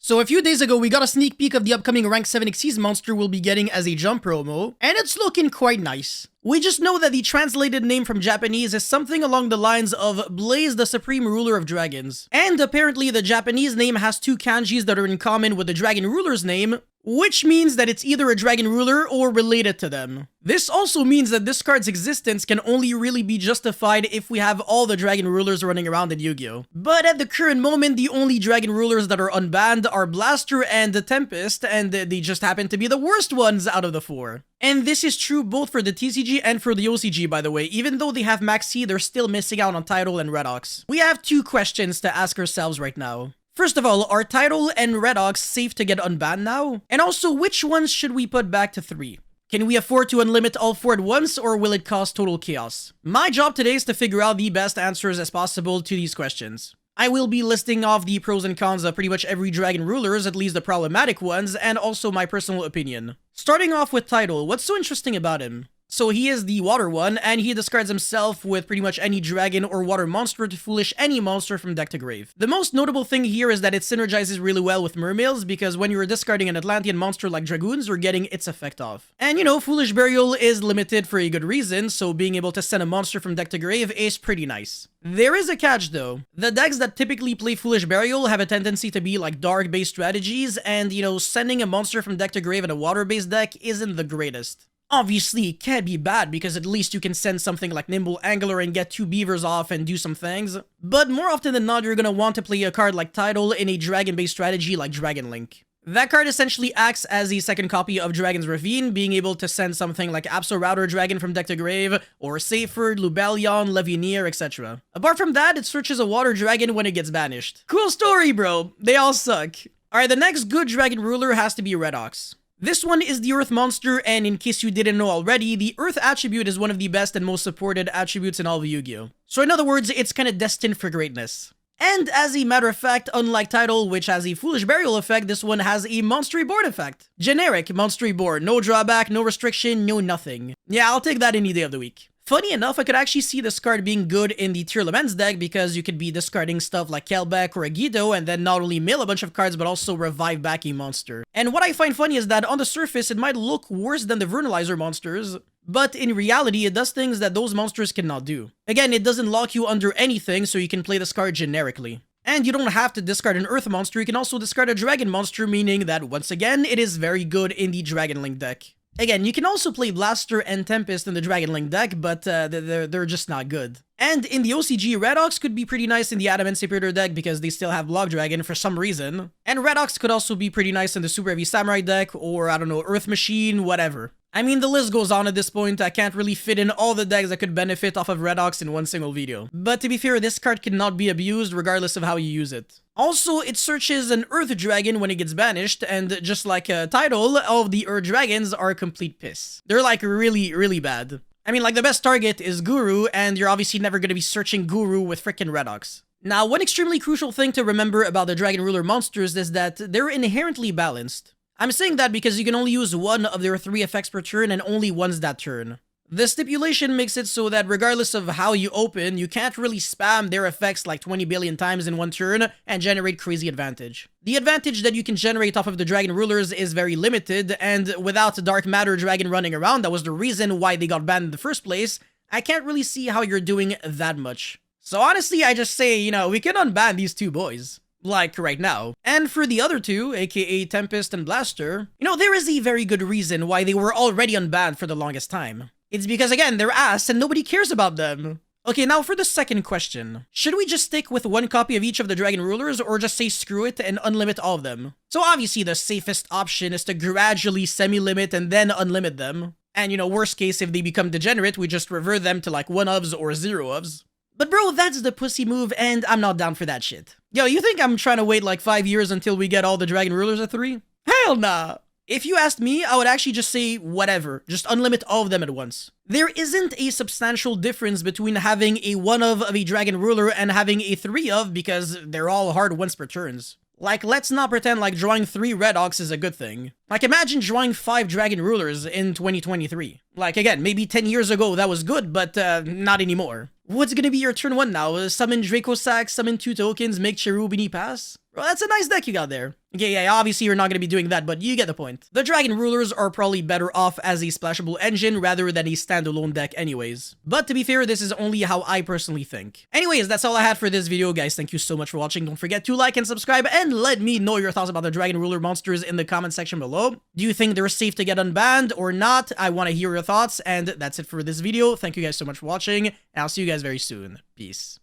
So a few days ago, we got a sneak peek of the upcoming Rank 7 Xyz monster we'll be getting as a jump promo, and it's looking quite nice. We just know that the translated name from Japanese is something along the lines of Blaze, the Supreme Ruler of Dragons. And apparently the Japanese name has two kanjis that are in common with the Dragon Ruler's name, which means that it's either a Dragon Ruler or related to them. This also means that this card's existence can only really be justified if we have all the Dragon Rulers running around in Yu-Gi-Oh! But at the current moment, the only Dragon Rulers that are unbanned are Blaster and the Tempest, and they just happen to be the worst ones out of the four. And this is true both for the TCG and for the OCG, by the way. Even though they have Max C, they're still missing out on Tidal and Redox. We have two questions to ask ourselves right now. First of all, are Tidal and Redox safe to get unbanned now? And also, which ones should we put back to 3? Can we afford to unlimit all 4 at once, or will it cause total chaos? My job today is to figure out the best answers as possible to these questions. I will be listing off the pros and cons of pretty much every Dragon Rulers, at least the problematic ones, and also my personal opinion. Starting off with Tidal, what's so interesting about him? So he is the water one, and he discards himself with pretty much any dragon or water monster to foolish any monster from deck to grave. The most notable thing here is that it synergizes really well with Mermails, because when you're discarding an Atlantean monster like Dragoons, you're getting its effect off. And you know, Foolish Burial is limited for a good reason, so being able to send a monster from deck to grave is pretty nice. There is a catch though. The decks that typically play Foolish Burial have a tendency to be like dark-based strategies, and you know, sending a monster from deck to grave in a water-based deck isn't the greatest. Obviously, it can't be bad because at least you can send something like Nimble Angler and get 2 beavers off and do some things. But more often than not, you're gonna want to play a card like Tidal in a dragon-based strategy like Dragon Link. That card essentially acts as a second copy of Dragon's Ravine, being able to send something like Abso-Router Dragon from deck to grave, or Seyford, Lubellion, Levineer, etc. Apart from that, it searches a water dragon when it gets banished. Cool story, bro. They all suck. Alright, the next good Dragon Ruler has to be Redox. This one is the Earth monster, and in case you didn't know already, the Earth attribute is one of the best and most supported attributes in all of Yu-Gi-Oh! So in other words, it's kinda destined for greatness. And as a matter of fact, unlike Tidal, which has a Foolish Burial effect, this one has a Monster Reborn effect. Generic Monster Reborn, no drawback, no restriction, no nothing. Yeah, I'll take that any day of the week. Funny enough, I could actually see this card being good in the Tearlaments deck because you could be discarding stuff like Kelbeck or Agido and then not only mill a bunch of cards but also revive back a monster. And what I find funny is that on the surface it might look worse than the Vernalizer monsters, but in reality it does things that those monsters cannot do. Again, it doesn't lock you under anything, so you can play this card generically. And you don't have to discard an Earth monster, you can also discard a Dragon monster, meaning that once again it is very good in the Dragon Link deck. Again, you can also play Blaster and Tempest in the Dragon Link deck, but they're just not good. And in the OCG, Redox could be pretty nice in the Adamant Superior deck because they still have Block Dragon for some reason. And Redox could also be pretty nice in the Super Heavy Samurai deck, or I don't know, Earth Machine, whatever. I mean, the list goes on at this point. I can't really fit in all the decks that could benefit off of Redox in one single video. But to be fair, this card cannot be abused regardless of how you use it. Also, it searches an Earth Dragon when it gets banished, and just like Tidal, all of the Earth Dragons are complete piss. They're like really, really bad. I mean, like the best target is Guru, and you're obviously never going to be searching Guru with frickin' Redox. Now, one extremely crucial thing to remember about the Dragon Ruler monsters is that they're inherently balanced. I'm saying that because you can only use one of their 3 effects per turn and only once that turn. The stipulation makes it so that regardless of how you open, you can't really spam their effects like 20 billion times in one turn and generate crazy advantage. The advantage that you can generate off of the Dragon Rulers is very limited, and without Dark Matter Dragon running around, that was the reason why they got banned in the first place, I can't really see how you're doing that much. So honestly, I just say, you know, we can unban these 2 boys. Like right now. And for the other 2, aka Tempest and Blaster, you know, there is a very good reason why they were already unbanned for the longest time. It's because, again, they're ass and nobody cares about them. Okay, now for the second question. Should we just stick with 1 copy of each of the Dragon Rulers, or just say screw it and unlimit all of them? So obviously the safest option is to gradually semi-limit and then unlimit them. And you know, worst case, if they become degenerate, we just revert them to like 1-ofs or 0-ofs. But bro, that's the pussy move, and I'm not down for that shit. Yo, you think I'm trying to wait like 5 years until we get all the Dragon Rulers at 3? Hell nah! If you asked me, I would actually just say whatever, just unlimit all of them at once. There isn't a substantial difference between having a 1-of a Dragon Ruler and having a 3-of because they're all hard once per turns. Like, let's not pretend like drawing 3 Redox is a good thing. Like, imagine drawing 5 Dragon Rulers in 2023. Like, again, maybe 10 years ago that was good, but not anymore. What's gonna be your turn 1 now? Summon Draco Sack, summon 2 tokens, make Cherubini pass? Well, that's a nice deck you got there. Okay, yeah, obviously you're not going to be doing that, but you get the point. The Dragon Rulers are probably better off as a splashable engine rather than a standalone deck anyways. But to be fair, this is only how I personally think. Anyways, that's all I had for this video, guys. Thank you so much for watching. Don't forget to like and subscribe, and let me know your thoughts about the Dragon Ruler monsters in the comment section below. Do you think they're safe to get unbanned or not? I want to hear your thoughts, and that's it for this video. Thank you guys so much for watching, and I'll see you guys very soon. Peace.